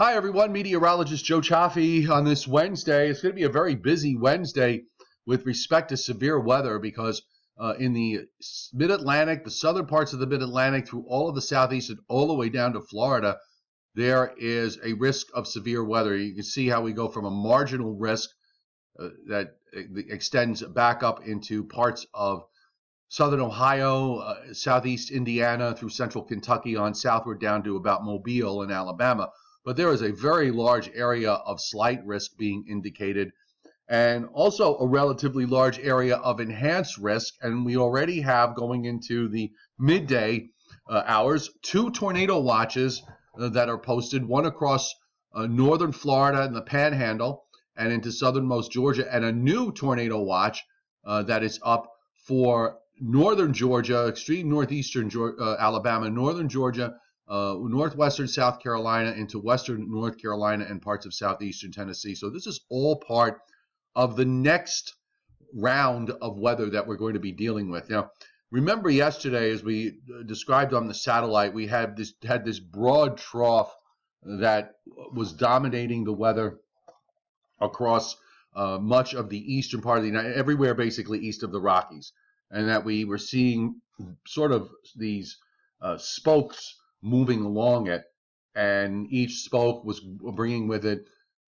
Hi, everyone. Meteorologist Joe Chaffee on this Wednesday. It's going to be a very busy Wednesday with respect to severe weather because in the mid-Atlantic, the southern parts of the mid-Atlantic, through all of the southeast and all the way down to Florida, there is a risk of severe weather. You can see how we go from a marginal risk that extends back up into parts of southern Ohio, southeast Indiana, through central Kentucky on southward down to about Mobile and Alabama. But there is a very large area of slight risk being indicated, and also a relatively large area of enhanced risk. And we already have, going into the midday hours, 2 tornado watches that are posted, one across northern Florida and the Panhandle and into southernmost Georgia, and a new tornado watch that is up for northern Georgia, extreme northeastern Alabama, northern Georgia, northwestern South Carolina, into western North Carolina and parts of southeastern Tennessee. So this is all part of the next round of weather that we're going to be dealing with. Now, remember yesterday, as we described on the satellite, we had this broad trough that was dominating the weather across much of the eastern part of the United, everywhere basically east of the Rockies, and that we were seeing sort of these spokes moving along it, and each spoke was bringing with it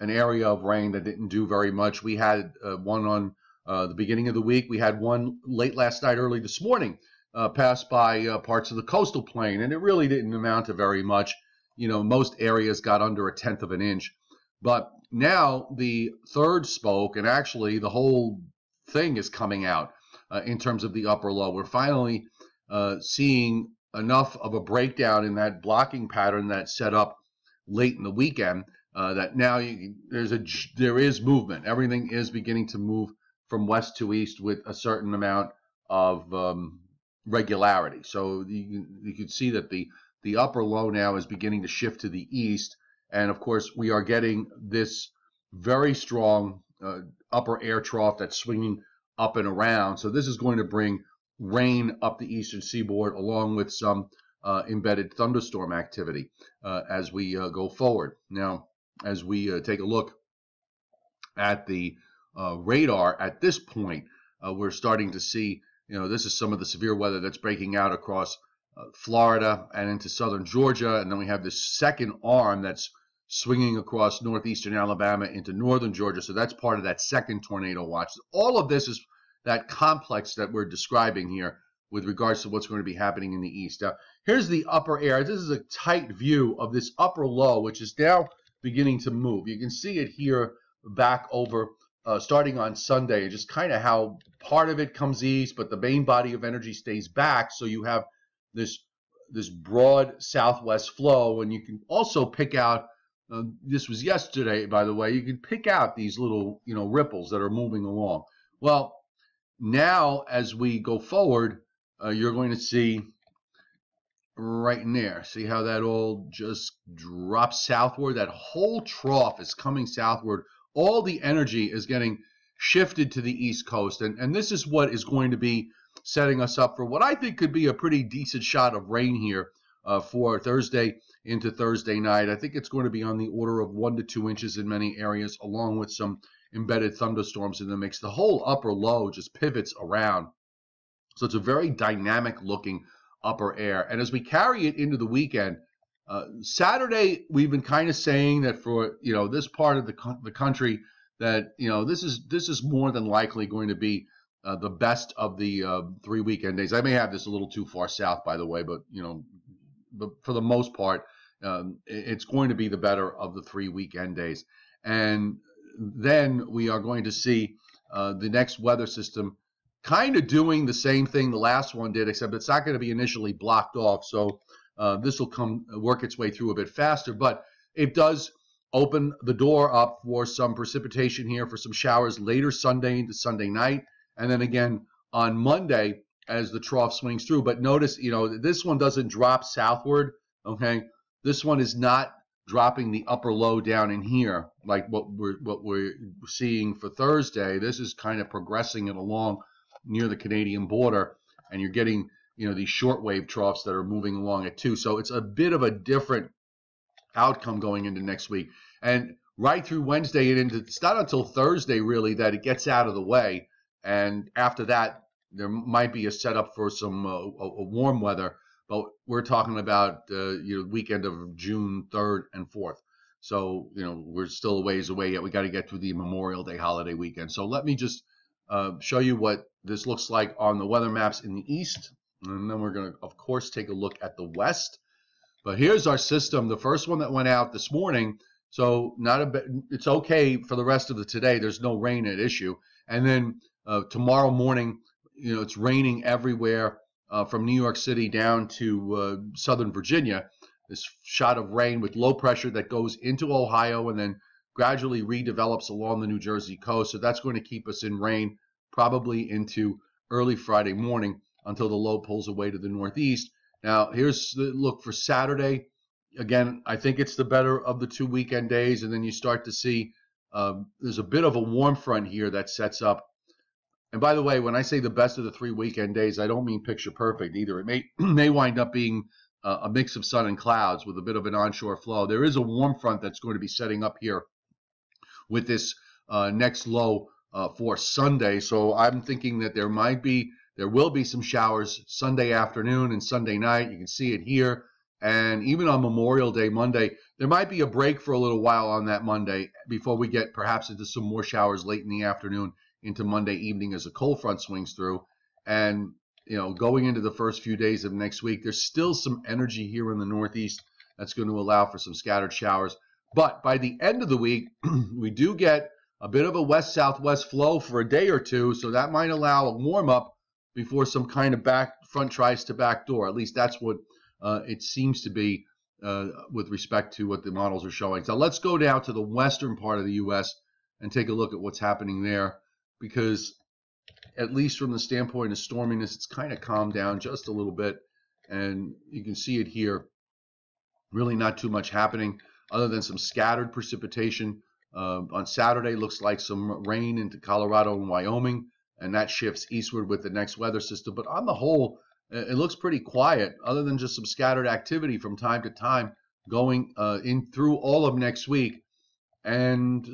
an area of rain that didn't do very much. We had one on the beginning of the week. We had one late last night, early this morning, pass by parts of the coastal plain, and it really didn't amount to very much. You know, most areas got under 1/10 of an inch. But now the third spoke, and actually the whole thing is coming out in terms of the upper low. We're finally seeing enough of a breakdown in that blocking pattern that set up late in the weekend that now there is movement. Everything is beginning to move from west to east with a certain amount of regularity. So you can see that the upper low now is beginning to shift to the east, and of course we are getting this very strong upper air trough that's swinging up and around. So this is going to bring rain up the eastern seaboard, along with some embedded thunderstorm activity as we go forward. Now, as we take a look at the radar at this point, we're starting to see, this is some of the severe weather that's breaking out across Florida and into southern Georgia, and then we have this second arm that's swinging across northeastern Alabama into northern Georgia. So that's part of that second tornado watch. All of this is that complex that we're describing here with regards to what's going to be happening in the east. Now, here's the upper air. This is a tight view of this upper low, which is now beginning to move. You can see it here back over starting on Sunday, and just kind of how part of it comes east, but the main body of energy stays back. So you have this broad southwest flow, and you can also pick out, this was yesterday, by the way, you can pick out these little ripples that are moving along. Well, now, as we go forward, you're going to see right in there. See how that all just drops southward? That whole trough is coming southward. All the energy is getting shifted to the east coast. And this is what is going to be setting us up for what I think could be a pretty decent shot of rain here for Thursday into Thursday night. I think it's going to be on the order of 1 to 2 inches in many areas, along with some embedded thunderstorms in the mix. The whole upper low just pivots around. So it's a very dynamic looking upper air. And as we carry it into the weekend, Saturday, we've been kind of saying that for this part of the country, that this is more than likely going to be the best of the 3 weekend days. I may have this a little too far south, by the way, but but for the most part, it's going to be the better of the 3 weekend days. And then we are going to see the next weather system kind of doing the same thing the last one did, except it's not going to be initially blocked off. So this will work its way through a bit faster, but it does open the door up for some precipitation here, for some showers later Sunday into Sunday night, and then again on Monday as the trough swings through. But notice, this one doesn't drop southward. Okay, this one is not dropping the upper low down in here like what we're seeing for Thursday. This is kind of progressing it along near the Canadian border, and you're getting these shortwave troughs that are moving along it too. So it's a bit of a different outcome going into next week. And right through Wednesday and into, it's not until Thursday really that it gets out of the way. And after that, there might be a setup for some a warm weather, but we're talking about weekend of June 3rd and 4th. So, we're still a ways away yet. We got to get through the Memorial Day holiday weekend. So let me just show you what this looks like on the weather maps in the east. And then we're going to, of course, take a look at the west. But here's our system, the first one that went out this morning. So it's okay for the rest of the today. There's no rain at issue. And then tomorrow morning, it's raining everywhere from New York City down to Southern Virginia. This shot of rain with low pressure that goes into Ohio and then gradually redevelops along the New Jersey coast. So that's going to keep us in rain probably into early Friday morning until the low pulls away to the northeast. Now, here's the look for Saturday. Again, I think it's the better of the 2 weekend days. And then you start to see there's a bit of a warm front here that sets up. And by the way, when I say the best of the 3 weekend days, I don't mean picture perfect either. It may wind up being a mix of sun and clouds with a bit of an onshore flow. There is a warm front that's going to be setting up here with this next low for Sunday. So I'm thinking that there will be some showers Sunday afternoon and Sunday night. You can see it here. And even on Memorial Day, Monday, there might be a break for a little while on that Monday before we get perhaps into some more showers late in the afternoon into Monday evening as a cold front swings through. And going into the first few days of next week, there's still some energy here in the northeast that's going to allow for some scattered showers. But by the end of the week, we do get a bit of a west-southwest flow for a day or two, so that might allow a warm-up before some kind of back front tries to backdoor. At least that's what it seems to be with respect to what the models are showing. So let's go down to the western part of the U.S. and take a look at what's happening there, because at least from the standpoint of storminess, it's kind of calmed down just a little bit. And you can see it here. Really not too much happening other than some scattered precipitation. On Saturday, looks like some rain into Colorado and Wyoming, and that shifts eastward with the next weather system. But on the whole, it looks pretty quiet, other than just some scattered activity from time to time going in through all of next week and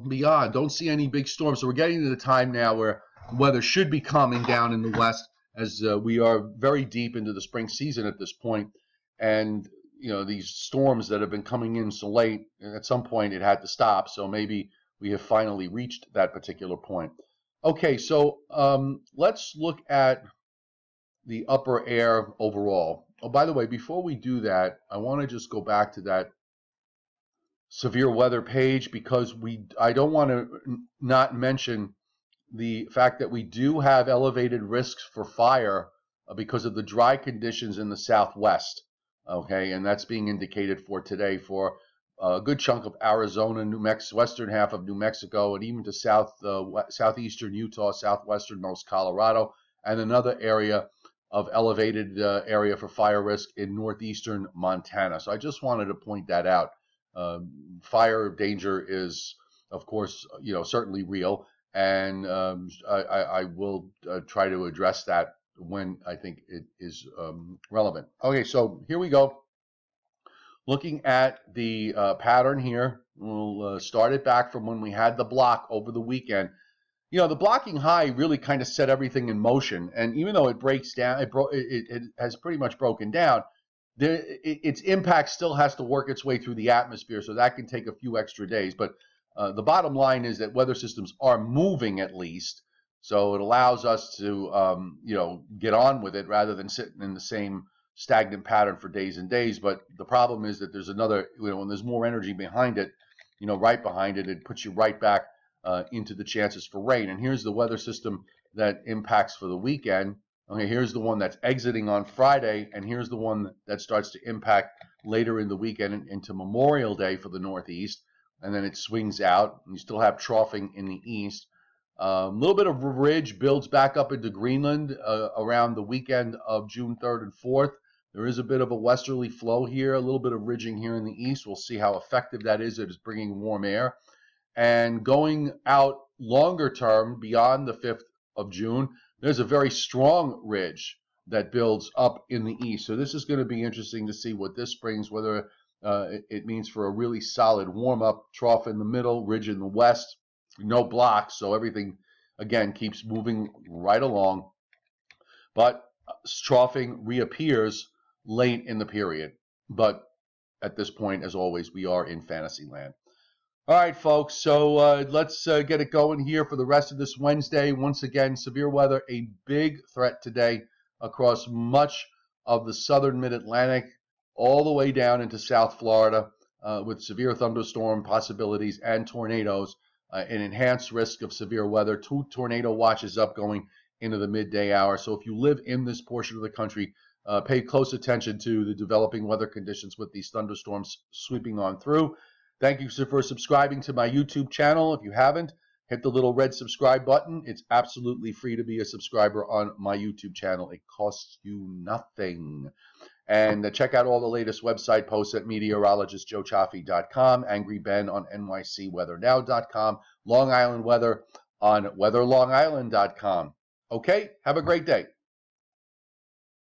beyond. Don't see any big storms. So we're getting to the time now where weather should be calming down in the west, as we are very deep into the spring season at this point. And these storms that have been coming in so late, at some point it had to stop. So maybe we have finally reached that particular point. Okay, so let's look at the upper air overall. Oh, by the way, before we do that, I want to just go back to that severe weather page, because I don't want to not mention the fact that we do have elevated risks for fire because of the dry conditions in the southwest. Okay, and that's being indicated for today for a good chunk of Arizona, New Mexico, western half of New Mexico, and even to southeastern Utah, southwesternmost Colorado, and another area of elevated area for fire risk in northeastern Montana. So I just wanted to point that out. Fire danger is, of course, certainly real, and I will try to address that when I think it is relevant. Okay, so here we go. Looking at the pattern here, we'll start it back from when we had the block over the weekend. The blocking high really kind of set everything in motion, and even though it breaks down, it has pretty much broken down. Its impact still has to work its way through the atmosphere, so that can take a few extra days. But the bottom line is that weather systems are moving at least, so it allows us to get on with it rather than sitting in the same stagnant pattern for days and days. But the problem is that there's another, when there's more energy behind it, right behind it, it puts you right back into the chances for rain. And here's the weather system that impacts for the weekend. Okay, here's the one that's exiting on Friday, and here's the one that starts to impact later in the weekend into Memorial Day for the Northeast, and then it swings out, and you still have troughing in the east. A little bit of ridge builds back up into Greenland around the weekend of June 3rd and 4th. There is a bit of a westerly flow here, a little bit of ridging here in the east. We'll see how effective that is. It is bringing warm air. And going out longer term, beyond the 5th of June, there's a very strong ridge that builds up in the east. So this is going to be interesting to see what this brings, whether it means for a really solid warm-up, trough in the middle, ridge in the west, no blocks, so everything, again, keeps moving right along. But troughing reappears late in the period. But at this point, as always, we are in fantasy land. All right, folks, so let's get it going here for the rest of this Wednesday. Once again, severe weather, a big threat today across much of the southern mid-Atlantic, all the way down into South Florida, with severe thunderstorm possibilities and tornadoes, an enhanced risk of severe weather. 2 tornado watches up going into the midday hour. So if you live in this portion of the country, pay close attention to the developing weather conditions with these thunderstorms sweeping on through. Thank you for subscribing to my YouTube channel. If you haven't, hit the little red subscribe button. It's absolutely free to be a subscriber on my YouTube channel. It costs you nothing. And check out all the latest website posts at meteorologistjoechaffee.com, Angry Ben on nycweathernow.com, Long Island Weather on weatherlongisland.com. Okay, have a great day.